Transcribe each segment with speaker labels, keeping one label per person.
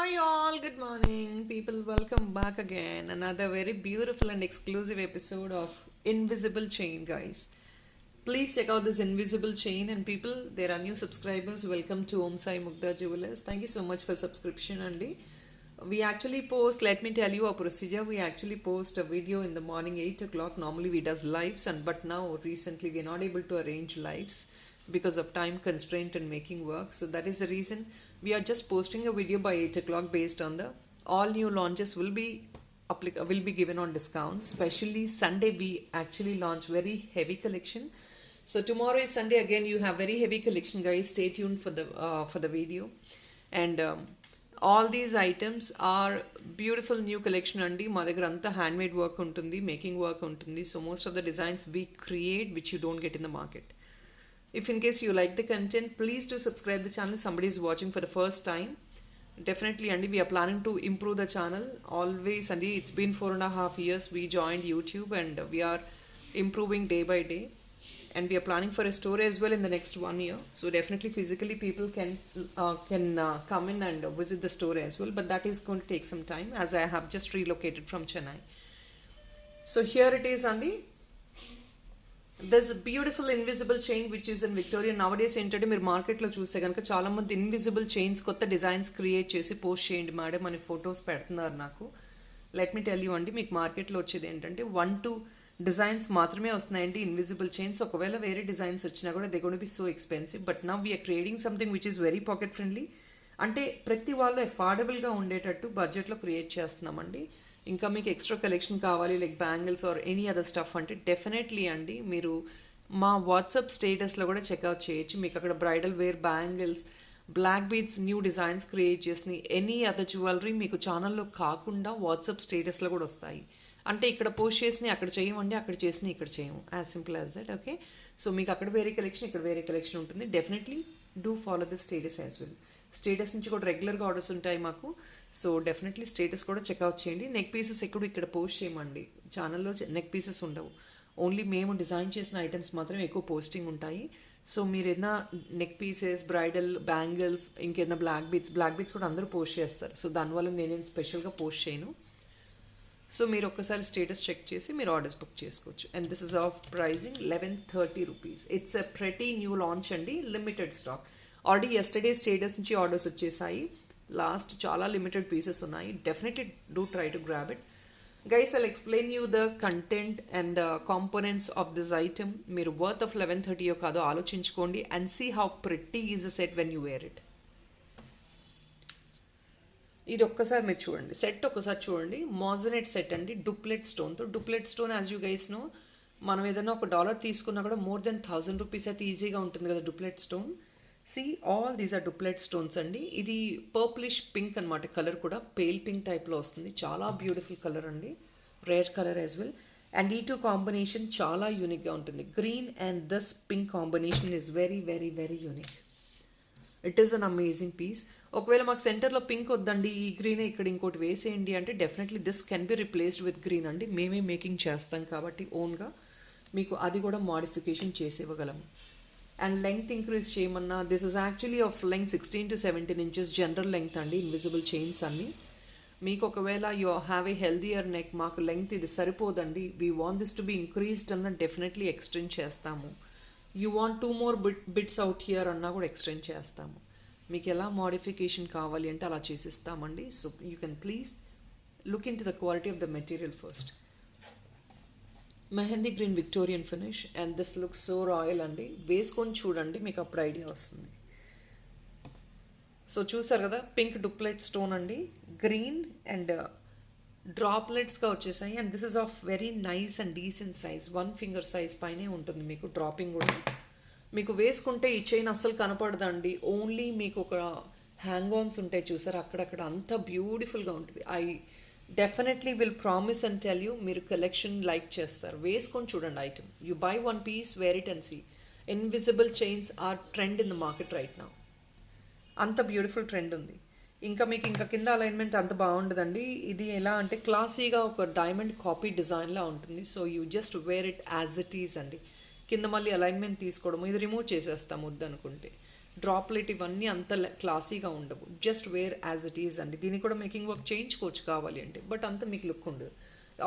Speaker 1: Hi all, good morning, people. Welcome back again. Another very beautiful and exclusive episode of Invisible Chain, guys. Please check out this invisible chain, and people, there are new subscribers. Welcome to Om Sai Mukda Jewelers. Thank you so much for subscription, Andy. We actually post, let me tell you a procedure. We actually post a video in the morning 8 o'clock. Normally we does lives, and but now recently we're not able to arrange lives because of time constraint and making work. So that is the reason we are just posting a video by 8 o'clock based on the all new launches will be given on discounts. Especially Sunday we actually launch very heavy collection. So tomorrow is Sunday again. You have very heavy collection, guys. Stay tuned for the video, and all these items are beautiful new collection అండి. మా దగ్గర అంతా hand made work ఉంటుంది, making work ఉంటుంది. So most of the designs we create which you don't get in the market. If in case you like the content, please do subscribe the channel. Somebody is watching for the first time. Definitely, Andy, we are planning to improve the channel. Always, Andy, it's been 4.5 years we joined YouTube, and we are improving day by day. And we are planning for a store as well in the next 1 year. So definitely, physically, people can come in and visit the store as well. But that is going to take some time, as I have just relocated from Chennai. So here it is, Andy. There's a beautiful invisible chain which is in Victoria. Nowadays ఏంటంటే మీరు మార్కెట్లో చూస్తే కనుక చాలా మంది invisible chains కొత్త designs create చేసి post చేయండి మేడం అని ఫొటోస్ పెడుతున్నారు నాకు. లెట్ మీ టెల్ యూ అండి, మీకు మార్కెట్లో వచ్చేది ఏంటంటే 1-2 డిజైన్స్ మాత్రమే వస్తున్నాయండి ఇన్విజిబుల్ చైన్స్. ఒకవేళ వేరే డిజైన్స్ వచ్చినా కూడా they gonna be so expensive. But now we're creating something which is very pocket friendly. అంటే ప్రతి వాళ్ళు అఫోర్డబుల్గా ఉండేటట్టు బడ్జెట్లో క్రియేట్ చేస్తున్నామండి. ఇంకా మీకు ఎక్స్ట్రా కలెక్షన్ కావాలి like bangles or any other stuff అంటే డెఫినెట్లీ అండి మీరు మా వాట్సాప్ స్టేటస్లో కూడా చెక్అవుట్ చేయొచ్చు. మీకు అక్కడ bridal wear, bangles, black beads, new designs create చేసిన ఎనీ అదర్ జ్యువెలరీ మీకు ఛానల్లో కాకుండా వాట్సాప్ స్టేటస్లో కూడా వస్తాయి. అంటే ఇక్కడ పోస్ట్ చేసినవి అక్కడ చేయమండి, అక్కడ చేసినవి ఇక్కడ చేయము. As simple as that. Okay, so మీకు అక్కడ వేరే కలెక్షన్, ఇక్కడ వేరే కలెక్షన్ ఉంటుంది. Definitely do follow the status as well. Status నుంచి కూడా రెగ్యులర్గా ఆర్డర్స్ ఉంటాయి మాకు. సో డెఫినెట్లీ స్టేటస్ కూడా చెక్అవుట్ చేయండి. నెక్ పీసెస్ ఎక్కడ ఇక్కడ పోస్ట్ చేయమండి, ఛానల్లో నెక్ పీసెస్ ఉండవు. ఓన్లీ మేము డిజైన్ చేసిన ఐటమ్స్ మాత్రం ఎక్కువ పోస్టింగ్ ఉంటాయి. సో మీరు ఏదైనా నెక్ పీసెస్, బ్రైడల్, బ్యాంగిల్స్, ఇంకేదైనా బ్లాక్ బీడ్స్ కూడా అందరూ పోస్ట్ చేస్తారు. సో దానివల్ల నేనేం స్పెషల్గా పోస్ట్ చేయను. సో మీరు ఒక్కసారి స్టేటస్ చెక్ చేసి మీరు ఆర్డర్స్ బుక్ చేసుకోవచ్చు. And this is of pricing 1130 rupees. It's a pretty new launch అండి, limited stock. Already yesterday status నుంచి ఆర్డర్స్ వచ్చేసాయి. లాస్ట్ చాలా లిమిటెడ్ పీసెస్ ఉన్నాయి. Definitely do try to grab it. Guys, I'll explain you the content and the components of this item. మీరు worth of 1130 కాదో ఆలోచించుకోండి. And see how pretty is a set when you wear it. ఇది ఒక్కసారి మీరు చూడండి, set ఒక్కసారి చూడండి. Moissanite set అండి, డూప్లెట్ స్టోన్తో. Doublet stone as you guys know, మనం ఏదైనా ఒక $1 తీసుకున్నా కూడా మోర్ దెన్ 1000 రూపీస్ అయితే ఈజీగా ఉంటుంది కదా doublet stone. See all these are doublet stones అండి. ఇది పర్ప్లిష్ పింక్ అనమాట, కలర్ కూడా పేల్ పింక్ టైప్లో వస్తుంది. చాలా బ్యూటిఫుల్ కలర్ అండి, rare colour as well. And ఈ 2 కాంబినేషన్ చాలా యూనిక్గా ఉంటుంది. Green and this pink combination is very very very unique. It is an amazing piece. ఒకవేళ మాకు సెంటర్లో పింక్ వద్దండి, ఈ గ్రీనే ఇక్కడ ఇంకోటి వేసేయండి అంటే definitely this can be replaced with green అండి. మేమే మేకింగ్ చేస్తాం కాబట్టి ఓన్గా మీకు అది కూడా మోడిఫికేషన్ చేసి ఇవ్వగలము. అండ్ లెంగ్త్ ఇంక్రీజ్ చేయమన్నా this is actually of length 16 to 17 inches general length అండి. ఇన్విజిబుల్ చైన్స్ అన్ని మీకు ఒకవేళ you have a healthier neck, మాకు లెంగ్త్ ఇది సరిపోదండి, we want this to be increased అన్న డెఫినెట్లీ ఎక్స్టెండ్ చేస్తాము. You want 2 more bits out here అన్నా కూడా ఎక్స్టెండ్ చేస్తాము. మీకు ఎలా మోడిఫికేషన్ కావాలి అంటే అలా చేసిస్తామండి. So you can please look into the quality of the material first. Mehndi green Victorian finish and this looks so royal అండి. వేసుకొని చూడండి, మీకు అప్పుడు ఐడియా వస్తుంది. సో చూసారు కదా, పింక్ డూప్లెట్ స్టోన్ అండి, గ్రీన్ అండ్ డ్రాప్లెట్స్గా వచ్చేసాయి. And this is of very nice and decent size, 1 finger size పైనే ఉంటుంది మీకు. డ్రాపింగ్ కూడా మీకు వేసుకుంటే ఈ చైన్ అస్సలు కనపడదండి. ఓన్లీ మీకు ఒక హ్యాంగ్ ఆన్స్ ఉంటాయి చూసారు అక్కడక్కడ, అంత బ్యూటిఫుల్గా ఉంటుంది. I definitely will promise and tell you, మీరు కలెక్షన్ లైక్ చేస్తారు. వేసుకొని చూడండి item. You buy 1 piece, wear it and see. Invisible chains are trend in the market right now. అంత బ్యూటిఫుల్ ట్రెండ్ ఉంది. ఇంకా మీకు ఇంకా కింద అలైన్మెంట్ అంత బాగుండదండి. ఇది ఎలా అంటే క్లాసీగా ఒక డైమండ్ కాపీ డిజైన్లా ఉంటుంది. So you just wear it as it is అండి. కింద మళ్ళీ అలైన్మెంట్ తీసుకోవడము, ఇది రిమూవ్ చేసేస్తాం వద్దనుకుంటే. డ్రాప్లెట్ ఇవన్నీ అంత క్లాసీగా ఉండవు. Just where as it is అండి. దీన్ని కూడా మేకింగ్ వర్క్ చేయించుకోవచ్చు కావాలి అంటే, బట్ అంత మీకు లుక్ ఉండదు.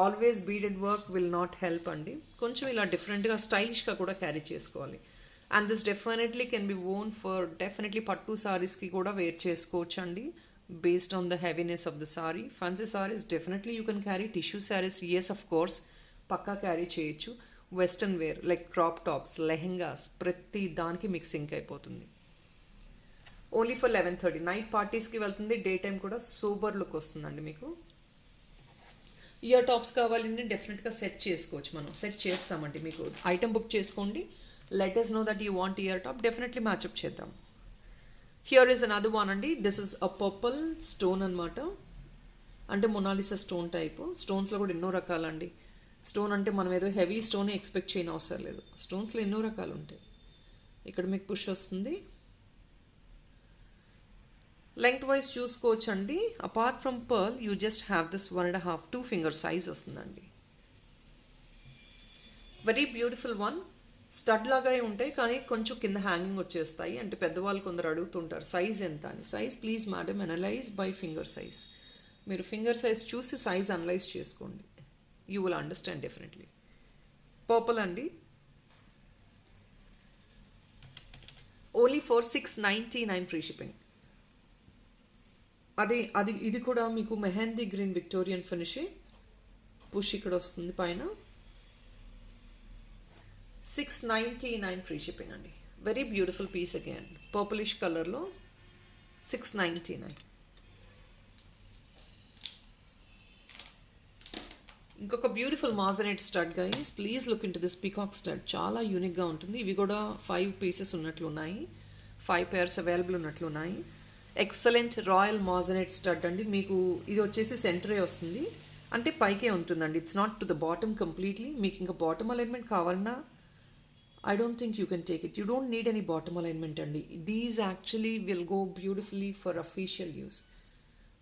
Speaker 1: Always beaded work will not help అండి. కొంచెం ఇలా డిఫరెంట్గా స్టైలిష్గా కూడా క్యారీ చేసుకోవాలి. And this definitely can be own for definitely పట్టు సారీస్కి కూడా వేర్ చేసుకోవచ్చు అండి, based on the heaviness of the saree. Fancy sarees definitely you can carry. Tissue sarees, yes of course, పక్కా క్యారీ చేయొచ్చు. Western wear like crop tops, lehengas, ప్రతి దానికి మీకు sync అయిపోతుంది. ఓన్లీ ఫర్ 11:30 నైట్ పార్టీస్కి వెళ్తుంది. డే టైం కూడా సూపర్ లుక్ వస్తుందండి మీకు. ఇయర్ టాప్స్ కావాలంటే డెఫినెట్గా సెట్ చేసుకోవచ్చు, మనం సెట్ చేస్తామండి. మీకు ఐటమ్ బుక్ చేసుకోండి, let us know that you want year top, definitely మ్యాచ్అప్ చేద్దాం. హియర్ ఈజ్ అనదర్ వన్ అండి. This is a purple stone అనమాట, అంటే మొనాలిసా స్టోన్ టైపు. స్టోన్స్లో కూడా ఎన్నో రకాలండి. స్టోన్ అంటే మనం ఏదో హెవీ స్టోన్ ఎక్స్పెక్ట్ చేయని అవసరం లేదు. స్టోన్స్లో ఎన్నో రకాలు ఉంటాయి. ఇక్కడ మీకు పుష్ వస్తుంది. లెంగ్త్ వైజ్ చూసుకోవచ్చు అండి. Apart from pearl you just have this 1.5 2 finger size వస్తుందండి. Very beautiful one. స్టడ్ లాగా ఉంటాయి కానీ కొంచెం కింద హ్యాంగింగ్ వచ్చేస్తాయి. అంటే పెద్దవాళ్ళు కొందరు అడుగుతుంటారు సైజ్ ఎంత అని. Size please madam analyse by finger size. మీరు ఫింగర్ సైజ్ చూసి సైజ్ అనలైజ్ చేసుకోండి, you will understand definitely. Purple అండి, ఓన్లీ ఫర్ 699 ఫ్రీ షిప్పింగ్. ఇది కూడా మీకు మెహందీ గ్రీన్ విక్టోరియన్ ఫినిషే. పుష్ ఇక్కడ వస్తుంది పైన. 699 ఫ్రీ షిప్పింగ్ అండి. Very beautiful piece again, purplish కలర్లో 699. ఇంకొక beautiful moissanite stud guys, please look into this peacock stud. చాలా యూనిక్గా ఉంటుంది. ఇవి కూడా 5 పీసెస్ ఉన్నట్లు ఉన్నాయి, 5 pairs అవైలబుల్ ఉన్నట్లు ఉన్నాయి. ఎక్సలెంట్ రాయల్ మాజనైట్ స్టడ్ అండి. మీకు ఇది వచ్చేసి సెంటరే వస్తుంది, అంటే పైకే ఉంటుందండి. It's not to the bottom completely. మీకు ఇంకా బాటమ్ అలైన్మెంట్ కావాలన్నా I don't think you can take it. You don't need any bottom alignment అండి. These actually will go beautifully for official use.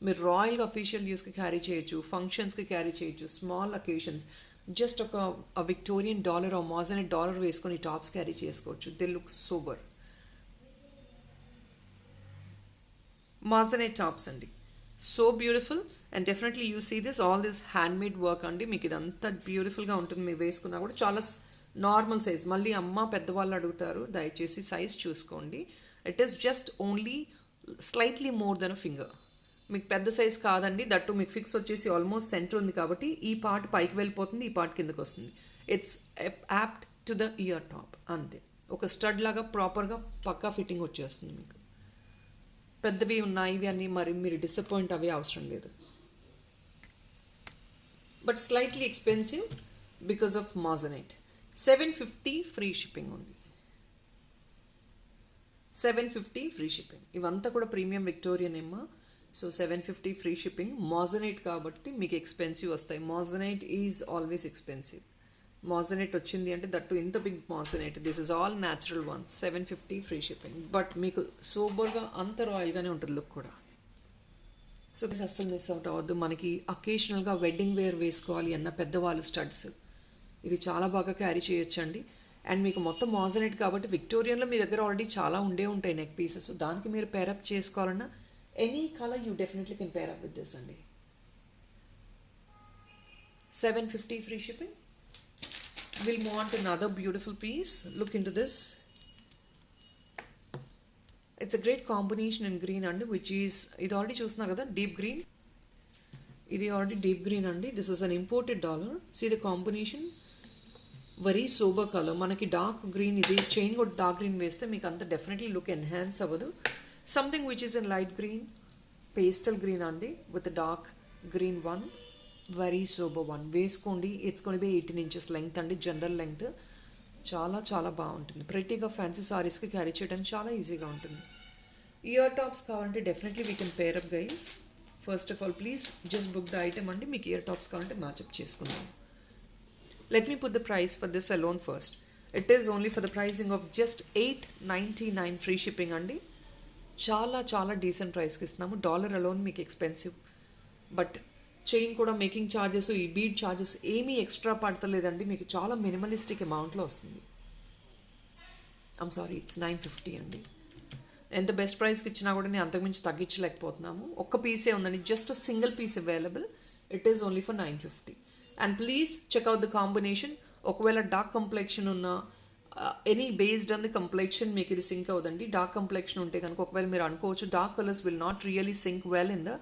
Speaker 1: మీరు రాయల్గా అఫీషియల్ యూస్కి క్యారీ చేయొచ్చు, ఫంక్షన్స్కి carry చేయొచ్చు, small occasions. Just ఒక Victorian dollar ఆ moissanite dollar వేసుకొని tops carry చేసుకోవచ్చు. They look super. Moissanite tops అండి, so beautiful. And definitely you see this all this handmade work అండి. మీకు ఇదంతా బ్యూటిఫుల్గా ఉంటుంది. మీరు వేసుకున్నా కూడా చాలా నార్మల్ సైజ్. మళ్ళీ అమ్మ పెద్దవాళ్ళు అడుగుతారు, దయచేసి సైజ్ చూసుకోండి. It is just only slightly more than a finger. మీకు పెద్ద సైజ్ కాదండి. దట్టు మీకు ఫిక్స్ వచ్చేసి ఆల్మోస్ట్ సెంటర్ ఉంది కాబట్టి ఈ పార్ట్ పైకి వెళ్ళిపోతుంది, ఈ పార్ట్ కిందకి వస్తుంది. It's apt to the year top అంతే. ఒక స్టడ్ లాగా ప్రాపర్గా పక్కా ఫిట్టింగ్ వచ్చేస్తుంది మీకు. పెద్దవి ఉన్నాయి ఇవి అన్నీ మరి మీరు డిసప్పాయింట్ అవ్వే అవసరం లేదు. But slightly expensive because of moissanite. 750 free shipping ఉంది. 750 ఫ్రీ షిప్పింగ్. ఇవంతా కూడా ప్రీమియం విక్టోరియన్ ఏమా. So 750 free shipping. మాజనైట్ కాబట్టి మీకు ఎక్స్పెన్సివ్ వస్తాయి. Moissanite is always expensive. Moissanite వచ్చింది అంటే దట్టు ఇంత big moissanite. This is all natural ones. 750 free shipping. But మీకు సూపర్గా అంత రాయల్గానే ఉంటుంది లుక్ కూడా. సో అస్సలు మిస్ అవుట్ అవ్వద్దు. మనకి అకేషనల్గా వెడ్డింగ్ వేర్ వేసుకోవాలి అన్న పెద్దవాళ్ళు స్టడ్స్, ఇది చాలా బాగా క్యారీ చేయొచ్చండి. అండ్ మీకు మొత్తం మాజనైట్ కాబట్టి విక్టోరియన్లో మీ దగ్గర ఆల్రెడీ చాలా ఉండే ఉంటాయి నెక్ పీసెస్. దానికి మీరు పేరప్ చేసుకోవాలన్నా any colour you definitely can pair up with this అండి. 750 free shipping. Will move on to another beautiful piece. Look into this. It's a great combination in green అండి, which is ఇది already చూస్తున్నారు కదా deep green. ఇది already deep green అండి. This is an imported dollar. See the combination, very sober colour. మనకి dark green, ఇది chain కూడా dark green వేస్తే మీకు అంత డెఫినెట్లీ లుక్ ఎన్హాన్స్ అవ్వదు. Something which is in light green, pastel green అండి with dark green one. Very sober one. వేసుకోండి. It's gonna be 18 inches length అండి, జనరల్ లెంగ్త్. చాలా చాలా బాగుంటుంది. ప్రెటీగా ఫ్యాన్సీ సారీస్కి క్యారీ చేయడానికి చాలా ఈజీగా ఉంటుంది. ఇయర్ టాప్స్ కావాలంటే definitely we can pair up guys. First of all please just book the item అండి. మీకు ఇయర్ టాప్స్ కావాలంటే మ్యాచ్అప్ చేసుకుందాం. Let me put the price for this alone first. It is only for the pricing of just 899 free shipping అండి. చాలా చాలా decent ప్రైస్కి ఇస్తున్నాము. Dollar alone మీకు ఎక్స్పెన్సివ్, బట్ చైన్ కూడా మేకింగ్ ఛార్జెస్, ఈ బీడ్ ఛార్జెస్ ఏమీ ఎక్స్ట్రా పడతలేదండి. మీకు చాలా మినిమలిస్టిక్ అమౌంట్లో వస్తుంది. ఐమ్ సారీ, ఇట్స్ 950 అండి. ఎంత బెస్ట్ ప్రైస్కి ఇచ్చినా కూడా నేను అంతకుమించి తగ్గించలేకపోతున్నాము. ఒక్క పీసే ఉందండి, just single piece available. It is only for 950. And please check out the combination. ఒకవేళ డార్క్ కంప్లెక్షన్ ఉన్న any based on the complexion మీకు ఇది సింక్ అవుదండి. డార్క్ కంప్లెక్షన్ ఉంటే కనుక ఒకవేళ మీరు అనుకోవచ్చు dark colours will not really sync well in the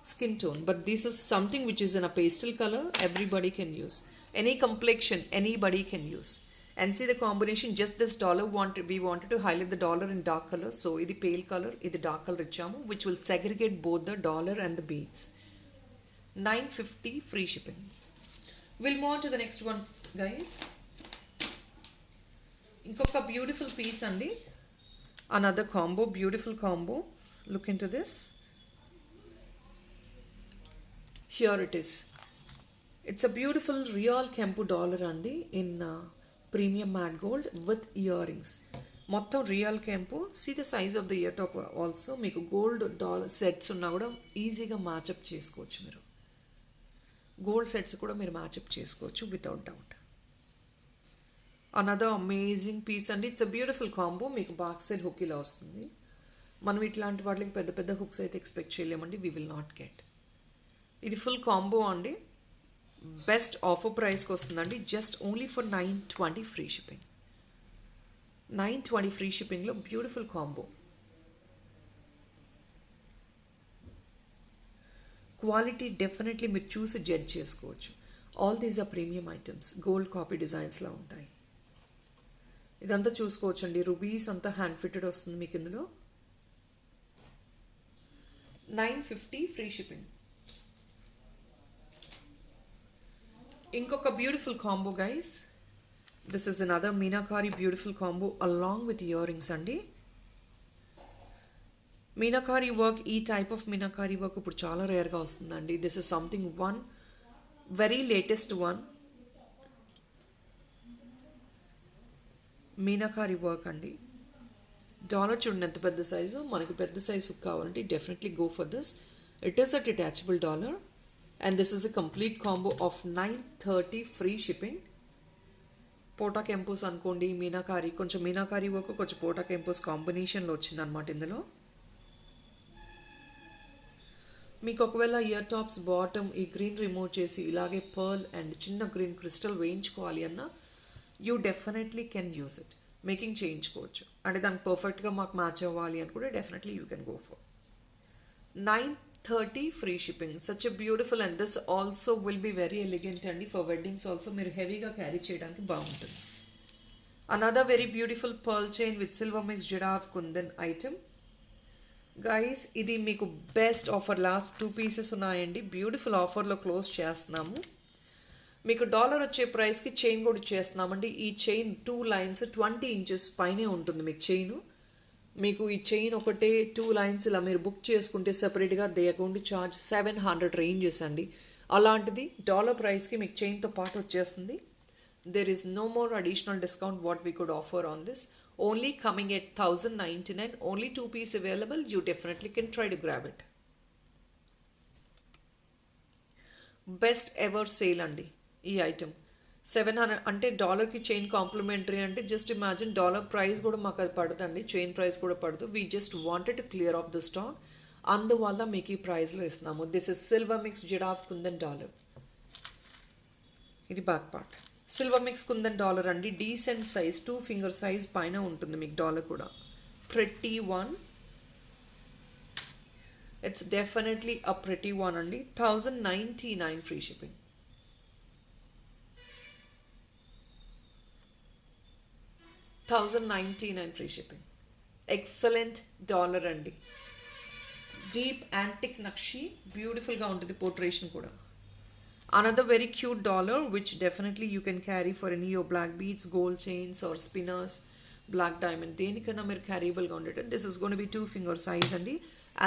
Speaker 1: skin tone, but this is something which is in a pastel color, everybody can use. Any complexion anybody can use. And see the combination, just this dollar we wanted to highlight the dollar in dark color, so ఇది pale color, ఇది dark color ఇచ్చాము, which will segregate both the dollar and the beads. 950 free shipping. We'll move on to the next one, guys. ఇంకొక beautiful piece అండి, another combo, beautiful combo. Look into this. Here it is. It's a beautiful real Kempu dollar andi in premium matte gold with earrings. Mottham real Kempu. See the size of the ear top also. Meeku gold dollar sets unna kuda easy ga match up chesukochu meeru. Gold sets kuda meeru match up chesukochu without doubt. Another amazing piece and it's a beautiful combo. Meeku back side hook ila vastundi. Manam itlanti vaatiki pedda pedda hooks aithe expect cheyalemandi, we will not get. ఇది full combo అండి, best offer ప్రైస్కి వస్తుందండి, just only for 920 free shipping. 920 free షిప్పింగ్లో beautiful combo. Quality definitely మీరు చూసి judge చేసుకోవచ్చు. All these are premium items, gold copy డిజైన్స్లో ఉంటాయి. ఇదంతా చూసుకోవచ్చు అండి, రూబీస్ అంతా హ్యాండ్ ఫిట్టెడ్ వస్తుంది మీకు ఇందులో. 950 ఫ్రీ షిప్పింగ్. ఇంకొక beautiful combo guys, this is another meenakari beautiful combo along with ear rings అండి. మీనాకారి వర్క్, ఈ టైప్ ఆఫ్ మీనాకారి వర్క్ ఇప్పుడు చాలా రేర్గా వస్తుందండి. This is something one very latest one. Meenakari work అండి, డాలర్ చూడండి ఎంత పెద్ద సైజు. మనకి పెద్ద సైజు కావాలంటే definitely go for this. It is a detachable dollar. And this is a complete combo of 930 free shipping. పోటా కెంపోస్ అనుకోండి, మీనాకారి, కొంచెం మీనాకారి వర్క్ కొంచెం పోటా కెంపోస్ కాంబినేషన్లో వచ్చింది అనమాట ఇందులో. మీకు ఒకవేళ ఇయర్ టాప్స్ బాటమ్ ఈ గ్రీన్ రిమూవ్ చేసి ఇలాగే పర్ల్ అండ్ చిన్న గ్రీన్ క్రిస్టల్ వేయించుకోవాలి అన్న, you definitely can use it. Making చేయించుకోవచ్చు అంటే దానికి పర్ఫెక్ట్గా మాకు మ్యాచ్ అవ్వాలి అని కూడా definitely you can go for. 930 free shipping. Such a beautiful, and this also will be very elegant and for weddings also మీరు హెవీగా క్యారీ చేయడానికి బాగుంటుంది. Another very beautiful pearl chain with silver mix giraffe kundan item. Guys, ఇది మీకు best offer, last 2 pieces ఉన్నాయండి. Beautiful ఆఫర్లో close చేస్తున్నాము. మీకు డాలర్ వచ్చే ప్రైస్కి చైన్ కూడా చేస్తున్నామండి. ఈ చైన్ 2 లైన్స్ 20 ఇంచెస్ పైనే ఉంటుంది మీకు చైను. మీకు ఈ చైన్ ఒకటే 2 లైన్స్ ఇలా మీరు బుక్ చేసుకుంటే సెపరేట్గా they are going to charge 700 ranges అండి. అలాంటిది డాలర్ ప్రైస్కి మీకు చైన్తో పాటు వచ్చేస్తుంది. There is no more additional discount what we could offer on this. Only coming at 1099. Only 2 piece available. You definitely can try to grab it. Best ever sale అండి ఈ item. 700 అంటే డాలర్కి చైన్ కాంప్లిమెంటరీ అంటే just imagine dollar price కూడా మాకు అది పడుతుంది, chain price కూడా పడదు. We just wanted to clear off the stock, అందువల్ల మీకు ఈ ప్రైస్లో ఇస్తున్నాము. This is silver mix giraffe kundan dollar. ఇది back part. Silver mix kundan dollar అండి, డీసెంట్ సైజ్, 2 ఫింగర్ సైజ్ పైన ఉంటుంది మీకు డాలర్ కూడా. Pretty one, it's definitely a pretty one అండి. 1099 free shipping. 1099 free shipping. Excellent dollar అండి. డీప్ యాంటిక్ నక్షి, బ్యూటిఫుల్గా ఉంటుంది పోర్ట్రేషన్ కూడా. Another very cute dollar which definitely you can carry for any your black beads, gold chains or spinners, black diamond, దేనికన్నా మీరు క్యారీబుల్గా ఉండేది. This is going to be 2 finger size అండి.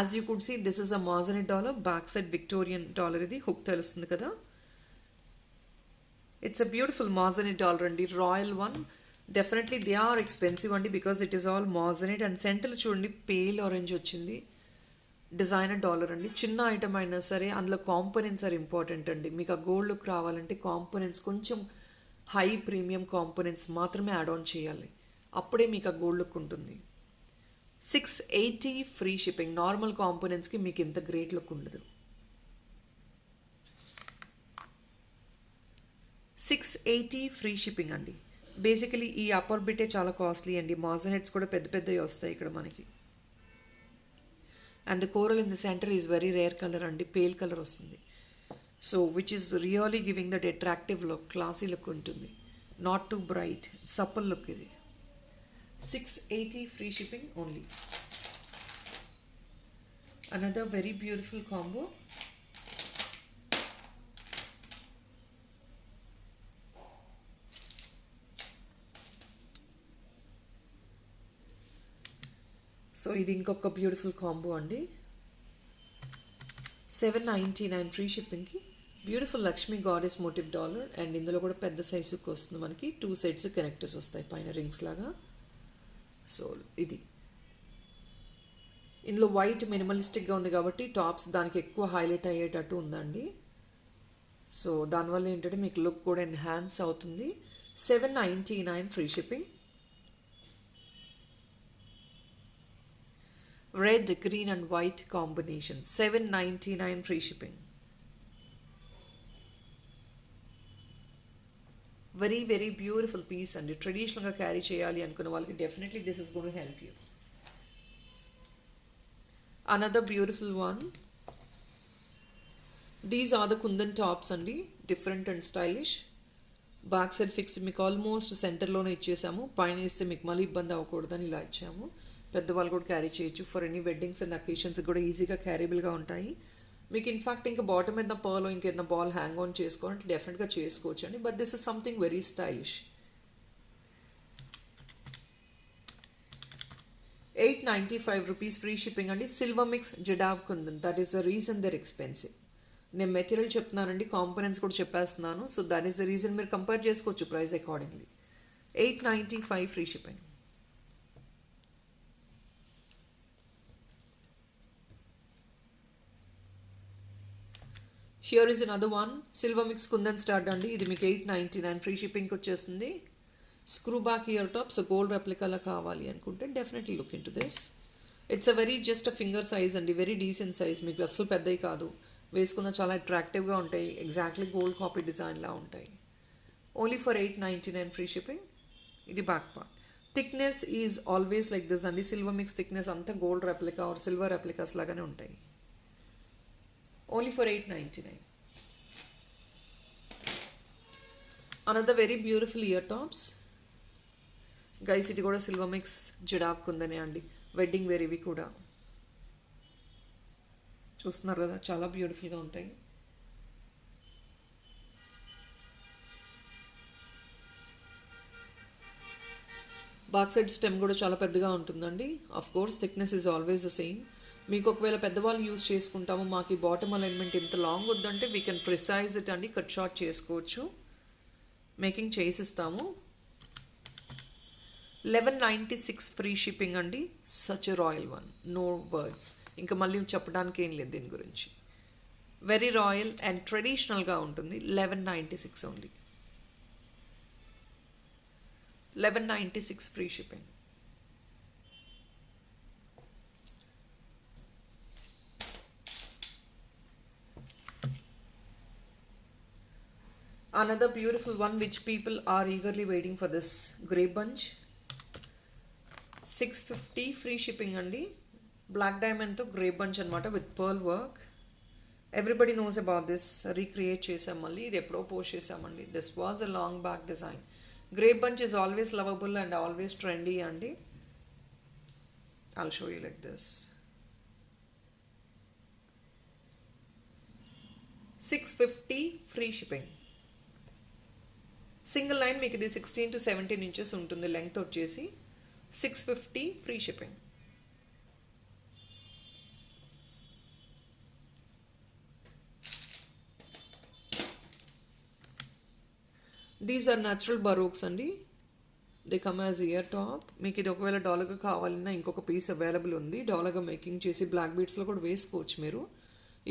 Speaker 1: As you could see, this is a Moissanite dollar, back side Victorian dollar. ఇది hook తెలుస్తుంది కదా. It's a beautiful Moissanite dollar అండి, royal one. Definitely they are expensive అండి because it is all moissanite. And సెంటర్లో చూడండి pale orange వచ్చింది, designer dollar అండి. చిన్న ఐటమ్ అయినా సరే అందులో కాంపోనెంట్స్ ఆర్ ఇంపార్టెంట్ అండి. మీకు ఆ గోల్డ్ లుక్ రావాలంటే కాంపోనెంట్స్ కొంచెం హై ప్రీమియం కాంపోనెంట్స్ మాత్రమే యాడ్ ఆన్ చేయాలి, అప్పుడే మీకు ఆ గోల్డ్ లుక్ ఉంటుంది. 680 ఫ్రీ షిప్పింగ్. నార్మల్ కాంపోనెంట్స్కి మీకు ఇంత గ్రేట్ లుక్ ఉండదు. 680 ఫ్రీ షిప్పింగ్ అండి. బేసికలీ ఈ అప్పర్ బిటే చాలా కాస్ట్లీ అండి. మాజనెట్స్ కూడా పెద్ద పెద్దవి వస్తాయి ఇక్కడ మనకి. And the coral in the centre is very rare colour అండి, పేల్ కలర్ వస్తుంది. So which is really giving that attractive look, classy look ఉంటుంది. Not too bright, supple look ఇది. 680 free shipping only. Another very beautiful combo. So ఇది ఇంకొక beautiful combo అండి. 799 free షిప్పింగ్కి beautiful Lakshmi goddess motif dollar. And ఇందులో కూడా పెద్ద సైజుకి వస్తుంది మనకి. 2 సెట్స్ కనెక్టర్స్ వస్తాయి పైన రింగ్స్ లాగా. సో ఇది ఇందులో వైట్ మినిమలిస్టిక్గా ఉంది కాబట్టి టాప్స్ దానికి ఎక్కువ హైలైట్ అయ్యేటట్టు ఉందండి. సో దానివల్ల ఏంటంటే మీకు లుక్ కూడా ఎన్హాన్స్ అవుతుంది. 799 free shipping. Red, green and white combination. 799 free shipping. Very very beautiful piece అండి. ట్రెడిషనల్గా క్యారీ చేయాలి అనుకున్న వాళ్ళకి definitely this is gonna help you. Another beautiful one. These are the kundan tops అండి. Different and stylish. Back side fix మీకు almost సెంటర్లోనే ఇచ్చేసాము. పైన ఇస్తే మీకు మళ్ళీ ఇబ్బంది అవ్వకూడదని ఇలా ఇచ్చాము. పెద్దవాళ్ళు కూడా క్యారీ చేయొచ్చు. For any weddings and occasions కూడా ఈజీగా క్యారీబుల్గా ఉంటాయి. మీకు ఇన్ఫ్యాక్ట్ ఇంకా బాటమ్ ఏదైనా పర్లో ఇంకేదైనా బాల్ హ్యాంగ్ ఆన్ చేసుకోవాలంటే డెఫినెట్గా చేసుకోవచ్చు అండి. But this is something very stylish. 895 rupees free shipping అండి. Silver mix jadau kundan. That is the reason they're expensive. నేను మెటీరియల్ చెప్తున్నానండి, కాంపోనెంట్స్ కూడా చెప్పేస్తున్నాను. So that is the reason. మీరు కంపేర్ చేసుకోవచ్చు price accordingly. 895 free shipping. Here is another one. Silver mix kundan start అండి. ఇది మీకు 899 ఫ్రీ షిప్పింగ్కి వచ్చేస్తుంది. Screw back ear top. So gold రెప్లికాలా కావాలి అనుకుంటే definitely look into this. It's a very just a finger size అండి. Very decent size. మీకు అస్సలు పెద్దవి కాదు. వేసుకున్న చాలా అట్రాక్టివ్గా ఉంటాయి. ఎగ్జాక్ట్లీ గోల్డ్ కాపీ డిజైన్లా ఉంటాయి. Only for 899 free shipping. ఇది back part. Thickness is always like this అండి. సిల్వర్ మిక్స్ థిక్నెస్ అంతా gold replica or silver replicas లాగానే ఉంటాయి. Only for 899. Another very beautiful ear tops. Guys, ఇది కూడా సిల్వర్ మిక్స్ జడాబ్ కుందనే అండి. వెడ్డింగ్ వేర్ ఇవి కూడా చూస్తున్నారు కదా, చాలా బ్యూటిఫుల్గా ఉంటాయి. బ్యాక్ సైడ్ స్టెమ్ కూడా చాలా పెద్దగా ఉంటుందండి. Of course thickness is always the same. మీకు ఒకవేళ పెద్దవాళ్ళు యూజ్ చేసుకుంటాము, మాకు ఈ బాటమ్ అలైన్మెంట్ ఇంత లాంగ్ వద్దంటే వీ కెన్ ప్రిసైజ్ ఇట్ అండి. కట్ షార్ట్ చేసుకోవచ్చు. మేకింగ్ చేసిస్తాము. 1196 ఫ్రీ షిప్పింగ్ అండి. Such a royal one. No words. ఇంకా మళ్ళీ చెప్పడానికి ఏం లేదు దీని గురించి. వెరీ రాయల్ అండ్ ట్రెడిషనల్గా ఉంటుంది. 1196 only. 1196 free shipping. Another beautiful one which people are eagerly waiting for, this grape bunch. 650 free shipping andi. Black diamond to grape bunch anamata with pearl work. Everybody knows about this. Recreate chesam malli. Idi eppudo post chesamandi. This was a long back design. Grape bunch is always lovable and always trendy andi. I'll show you like this. 650 free shipping. Single line మీకు ఇది 16 to 17 inches ఉంటుంది length వచ్చేసి. 650 free shipping. These are natural baroques అండి. They come as ear top. మీకు ఇది ఒకవేళ డాలర్గా కావాలన్నా ఇంకొక పీస్ అవైలబుల్ ఉంది. డాలర్గా మేకింగ్ చేసి బ్లాక్ బీడ్స్లో కూడా వేసుకోవచ్చు మీరు.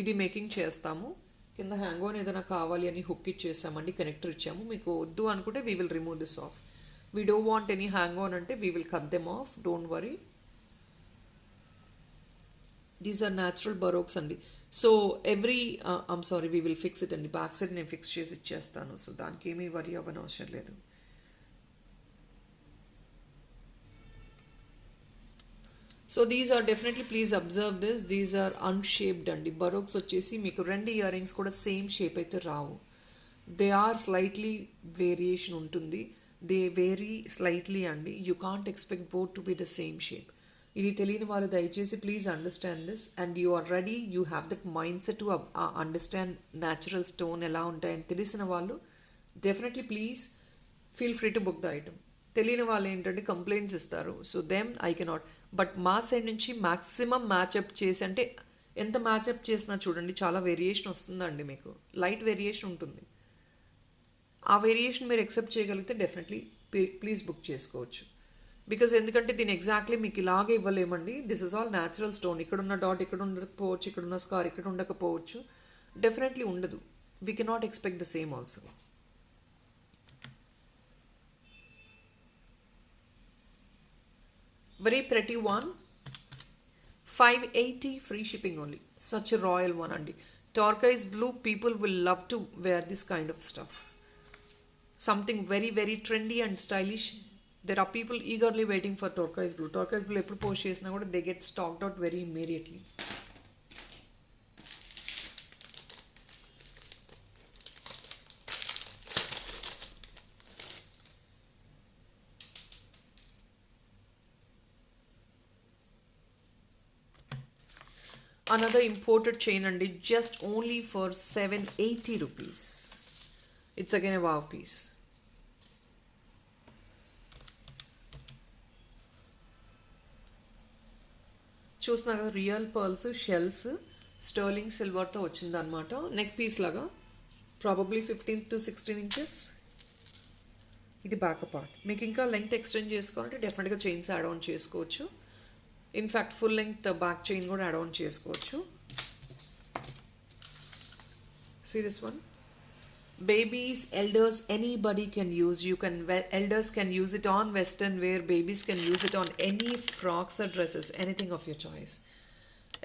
Speaker 1: ఇది మేకింగ్ చేస్తాము. కింద హ్యాంగ్ ఆన్ ఏదైనా కావాలి అని హుక్ ఇచ్చేసామండి, కనెక్టర్ ఇచ్చాము. మీకు వద్దు అనుకుంటే we will remove this off. We don't want any hang on అంటే we will cut them off. Don't worry. These are natural baroques అండి. So every I'm sorry, we will fix it అండి. Back side నేను fix చేసి ఇచ్చేస్తాను, సో దానికి ఏమీ worry అవ్వని అవసరం లేదు. So these are definitely, please observe this, these are unshaped అండి. బరోక్స్ వచ్చేసి మీకు 2 ఇయర్ రింగ్స్ కూడా సేమ్ షేప్ అయితే రావు. దే ఆర్ స్లైట్లీ వేరియేషన్ ఉంటుంది. దే వేరీ స్లైట్లీ అండి. You can't expect both to be the same shape. ఇది తెలియని వాళ్ళు దయచేసి please understand this, and you are ready, you have that mind set to understand natural stone ఎలా ఉంటాయని తెలిసిన వాళ్ళు definitely please feel free to book the item. తెలియని వాళ్ళు ఏంటంటే కంప్లైంట్స్ ఇస్తారు, so them I cannot. But మా సైడ్ నుంచి మ్యాక్సిమం మ్యాచ్అప్ చేసి, అంటే ఎంత మ్యాచ్అప్ చేసినా చూడండి చాలా వేరియేషన్ వస్తుందండి, మీకు లైట్ వేరియేషన్ ఉంటుంది. ఆ వేరియేషన్ మీరు ఎక్సెప్ట్ చేయగలిగితే డెఫినెట్లీ ప్లీజ్ బుక్ చేసుకోవచ్చు. బికాజ్ ఎందుకంటే దీన్ని ఎగ్జాక్ట్లీ మీకు ఇలాగే ఇవ్వలేమండి. This is all natural stone. ఇక్కడున్న డాట్ ఇక్కడ ఉండకపోవచ్చు, ఇక్కడున్న స్కార్ ఇక్కడ ఉండకపోవచ్చు, డెఫినెట్లీ ఉండదు. We cannot expect the same also. Very pretty one, 580 free shipping only. Such a royal one andi. Turquoise blue, people will love to wear this kind of stuff. Something very very trendy and stylish. There are people eagerly waiting for turquoise blue. Turquoise blue eppudu post chesina kuda they get stocked out very immediately. Another imported chain and just only for 780 rupees. It's again a wow piece. చూస్తున్నారు కదా, real pearls shells sterling సిల్వర్తో వచ్చింది అనమాట. Neck piece లాగా probably 15 to 16 inches. ఇది back part. మీకు ఇంకా length extend చేసుకోవాలంటే డెఫినెట్గా చైన్స్ యాడ్ ఆన్ చేసుకోవచ్చు. In fact full length back chain కూడా యాడ్ ఆన్ చేసుకోవచ్చు. See this one. Babies, elders, anybody can use. Elders can use it on western wear. Babies can use it on any frocks or dresses, anything of your choice.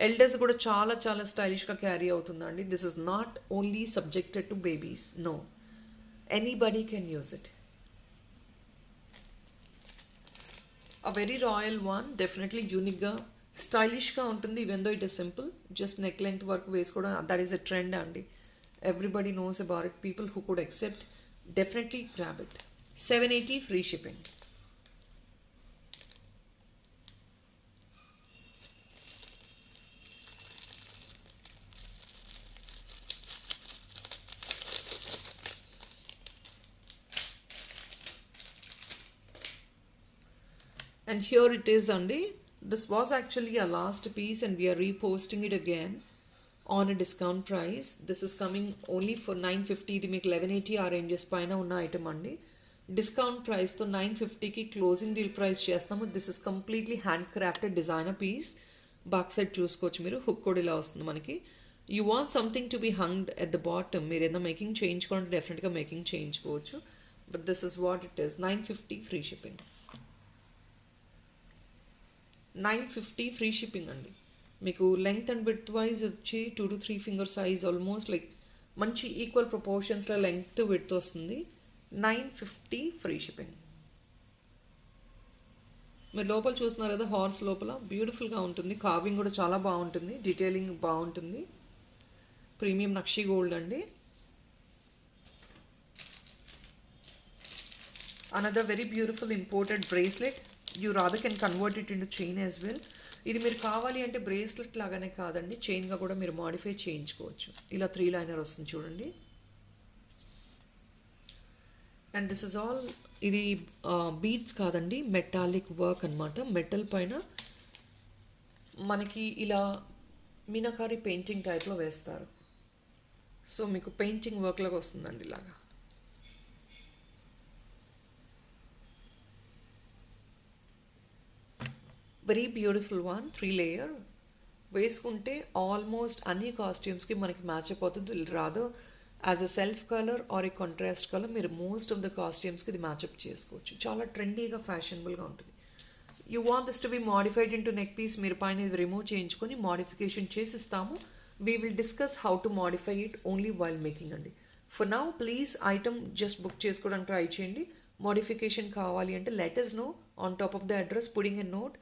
Speaker 1: Elders కూడా చాలా చాలా స్టైలిష్గా carry అవుతుందండి. This is not only subjected to babies, no, anybody can use it. A very royal one, definitely unique, stylish గా ఉంటుంది. even though it is simple, just neck length work వేసుకోవడం, that is a trend అండి. Everybody knows about it. People who could accept, definitely grab it. 780 free shipping. And here it is only. This was actually a last piece and we are reposting it again on a discount price. This is coming only for 950. ఇది మీకు 1180 ఆ ranges పైన ఉన్న item అండి. Discount ప్రైస్తో 950కి closing deal price చేస్తాము. This is completely hand crafted designer piece. Back side చూసుకోవచ్చు మీరు, హుక్ కూడా ఇలా వస్తుంది మనకి. You want something to be hunged at the bottom. మీరు ఏదైనా మేకింగ్ చేయించుకోవాలంటే డెఫినెట్గా మేకింగ్ చేయించుకోవచ్చు. But this is what it is. 950 free shipping. 950 free shipping అండి. మీకు లెంగ్త్ అండ్ విడ్త్ వైజ్ వచ్చి 2 to 3 finger size, almost like మంచి ఈక్వల్ ప్రపోర్షన్స్లో లెంగ్త్ విడ్త్ వస్తుంది. 950 ఫ్రీ షిప్పింగ్. మీరు లోపల చూస్తున్నారు కదా, హార్స్ లోపల బ్యూటిఫుల్గా ఉంటుంది. కార్వింగ్ కూడా చాలా బాగుంటుంది, డీటెయిలింగ్ బాగుంటుంది. ప్రీమియం నక్షి గోల్డ్ అండి. Another very beautiful imported bracelet. You rather can convert it into chain as well. ఇది మీరు కావాలి అంటే బ్రేస్లెట్ లాగానే కాదండి, చైన్గా కూడా మీరు మాడిఫై చేయించుకోవచ్చు. ఇలా 3 లైనర్ వస్తుంది చూడండి. And this is all. ఇది బీడ్స్ కాదండి, మెటాలిక్ వర్క్ అనమాట. మెటల్ పైన మనకి ఇలా మీనాకారి పెయింటింగ్ టైప్లో వేస్తారు. సో మీకు పెయింటింగ్ వర్క్ లాగా వస్తుందండి ఇలాగా. Very beautiful one, 3 layer. వేసుకుంటే ఆల్మోస్ట్ అన్ని కాస్ట్యూమ్స్కి మనకి మ్యాచ్ అయిపోతుంది. రాదో as a self colour or a contrast colour, మీరు మోస్ట్ ఆఫ్ ద కాస్ట్యూమ్స్కి ఇది మ్యాచ్అప్ చేసుకోవచ్చు. చాలా ట్రెండీగా, ఫ్యాషనబుల్గా ఉంటుంది. You want this to be modified into neck piece, మీరు పైన ఇది రిమూవ్ చేయించుకొని మాడిఫికేషన్ చేసిస్తాము. We will discuss how to modify it only while making అండి. For now please item just book చేసుకోవడానికి ట్రై చేయండి. మోడిఫికేషన్ కావాలి అంటే let us know on top of the address, putting a note.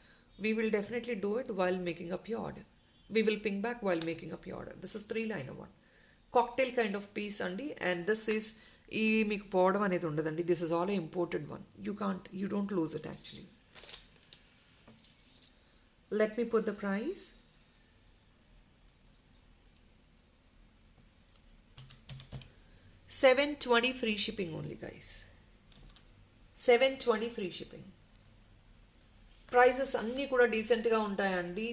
Speaker 1: We will definitely do it while making up your order. We will ping back while making up your order. This is 3-liner one. Cocktail kind of piece andi, and this is ఈ మీకు పోవడం అనేది ఉండదండి. This is all imported one. You don't lose it actually. Let me put the price. $720 free shipping only, guys. $720 free shipping. Prices అన్నీ కూడా డీసెంట్గా ఉంటాయండి.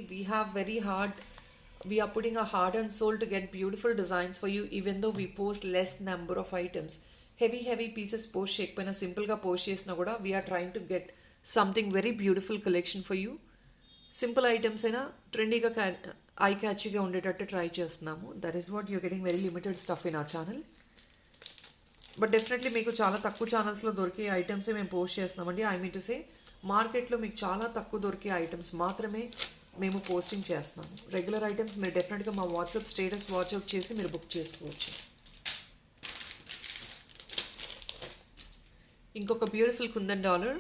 Speaker 1: we are putting a heart and soul to get beautiful designs for you, even though we post less number of items. Heavy pieces post చేయకపోయినా సింపుల్గా post చేసినా కూడా we are trying to get something very beautiful collection for you. Simple items అయినా ట్రెండీగా I క్యాచీగా ఉండేటట్టు try చేస్తున్నాము. That is what you're getting very limited stuff in ఆ channel. But definitely మీకు చాలా తక్కువ ఛానల్స్లో దొరికే ఐటమ్సే మేము పోస్ట్ చేస్తున్నామండి. ఐ మీన్ టు సే మార్కెట్లో మీకు చాలా తక్కువ దొరికే ఐటమ్స్ మాత్రమే మేము పోస్టింగ్ చేస్తున్నాము. రెగ్యులర్ ఐటమ్స్ మీరు డెఫినెట్గా మా వాట్సాప్ స్టేటస్ వాట్సాప్ చేసి మీరు బుక్ చేసుకోవచ్చు. ఇంకొక beautiful kundan dollar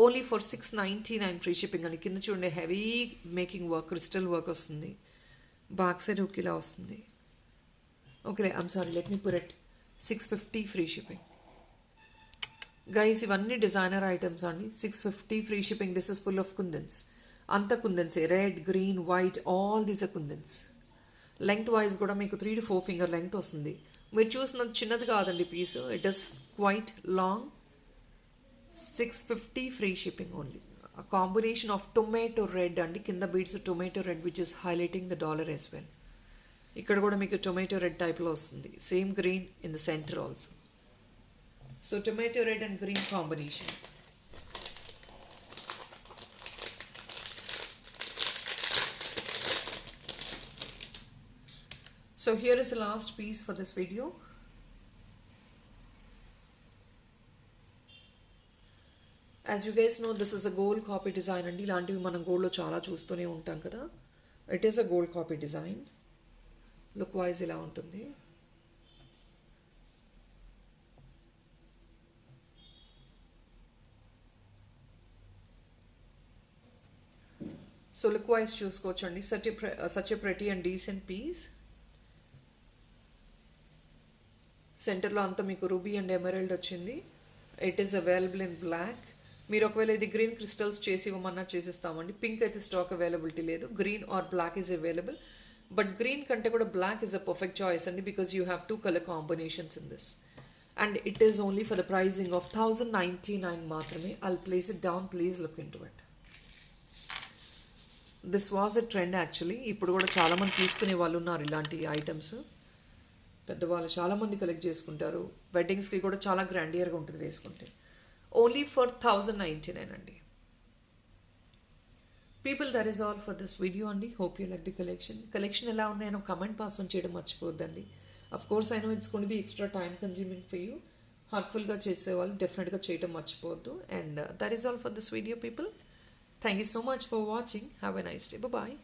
Speaker 1: only for $699 free shipping అని. కింద చూడండి heavy making work, crystal work వస్తుంది. బ్యాక్ సైడ్ హుక్ ఇలా వస్తుంది. Okay, I'm sorry, let me put it $650 free shipping. Guys ఇవన్నీ డిజైనర్ ఐటమ్స్ అండి. $650 free shipping. This is full of kundans. అంత కుందన్సే, red, green, white, all these are kundans. Length wise కూడా మీకు 3 to 4 finger length వస్తుంది. మీరు చూసినది చిన్నది కాదండి piece, it is quite long. $650 free shipping only. Combination of tomato red అండి, కింద beads tomato red which is highlighting the dollar as well. ఇక్కడ కూడా మీకు టొమాటో రెడ్ టైప్లో వస్తుంది. Same green in the centre also. So tomato red and green combination. So here is the last piece for this video. As you guys know, this is a gold copy design and ఇలాంటివి మనం గోల్డ్లో చాలా చూస్తూనే ఉంటాం కదా. It is a gold copy design. Look wise ఇలా ఉంటుంది. So look wise చూసుకోవచ్చండి. such a pretty and decent piece. సెంటర్లో అంతా మీకు రూబీ అండ్ ఎమరల్డ్ వచ్చింది. It is available in black. మీరు ఒకవేళ ఇది గ్రీన్ క్రిస్టల్స్ చేసి ఇవ్వమన్నా చేసిస్తామండి. పింక్ అయితే స్టాక్ అవైలబిలిటీ లేదు. Green or black is available. But green కంటే కూడా black is a perfect choice అండి, because you have 2 color combinations in this. And it is only for the pricing of $1,099 మాత్రమే. I'll place it down, please look into it. This was a trend actually. ఇప్పుడు కూడా చాలామంది తీసుకునే వాళ్ళు ఉన్నారు ఇలాంటి items. పెద్దవాళ్ళు చాలామంది కలెక్ట్ చేసుకుంటారు. వెడ్డింగ్స్కి కూడా చాలా గ్రాండియర్గా ఉంటుంది వేసుకుంటే. ఓన్లీ ఫర్ $1,099 అండి. People, that is all for this video అండి. Hope you like the collection ఎలా ఉన్నాయో కమెంట్ పాస్ ఆన్ చేయడం మర్చిపోద్దండి. Of course I know it's gonna be extra time consuming for you. హార్ట్ఫుల్గా చేసేవాళ్ళు డెఫినెట్గా చేయడం మర్చిపోవద్దు. And that is all for this video people. Thank you so much for watching. Have a nice day. Bye.